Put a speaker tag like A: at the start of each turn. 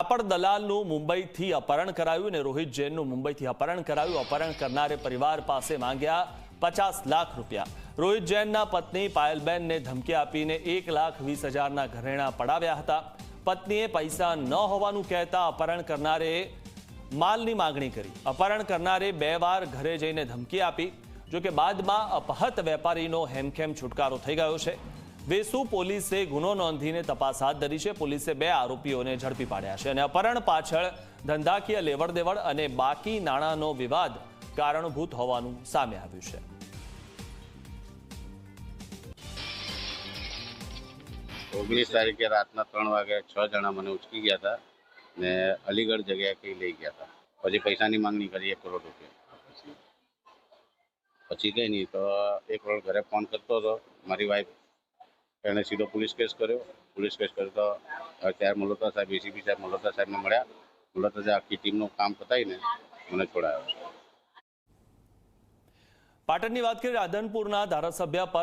A: કાપડ દલાલનું મુંબઈથી અપહરણ કરાયું અને રોહિત જૈનનું મુંબઈથી અપહરણ કરાયું। અપહરણ કરનારે પરિવાર પાસે માંગ્યા 50 લાખ રૂપિયા। રોહિત જૈનના પત્ની પાયલબેનને ધમકી આપીને 1,20,000ના ઘરેણાં પડાવ્યા હતા। પત્નીએ પૈસા ન હોવાનું કહેતા અપહરણ કરનારે માલની માંગણી કરી। અપહરણ કરનારે 2 વાર ઘરે જઈને ધમકી આપી। જો કે બાદમાં અપહત વેપારીનો હેમખેમ છુટકારો થઈ ગયો છે। વેસુ પોલીસે ગુનો નોંધીને તપાસ હાથ ધરી છે। પોલીસે 2 આરોપીઓને ઝડપી પાડ્યા છે અને અપહરણ પાછળ ધંધાકીય લેવડ દેવડ અને બાકી નાણાંનો વિવાદ કારણભૂત હોવાનું સામે આવ્યું છે।
B: 19 તારીખે રાતના 3 વાગે 6 જણા મને ઉચકી ગયા હતા ને અલીગઢ જગ્યાએ કઈ લઈ ગયા હતા। પછી પૈસાની માંગણી કરી 1 કરોડ રૂપિયા। પછી કઈ નહીં તો 1 કરોડ ઘરે ફોન કરતો હતો મારી વાઈફ, એને સીધો પોલીસ કેસ કર્યો। પોલીસ કેસ કર્યો તો ત્યારે મલ્હોત્રા સાહેબ, એસીપી સાહેબ મલ્હોત્રા સાહેબને મળ્યા। મલ્હોત્રા સાહેબ આખી ટીમનું કામ પતાવીને મને છોડાયો।
A: પાટણની વાત કરીએ, રાધનપુરના ધારાસભ્ય પર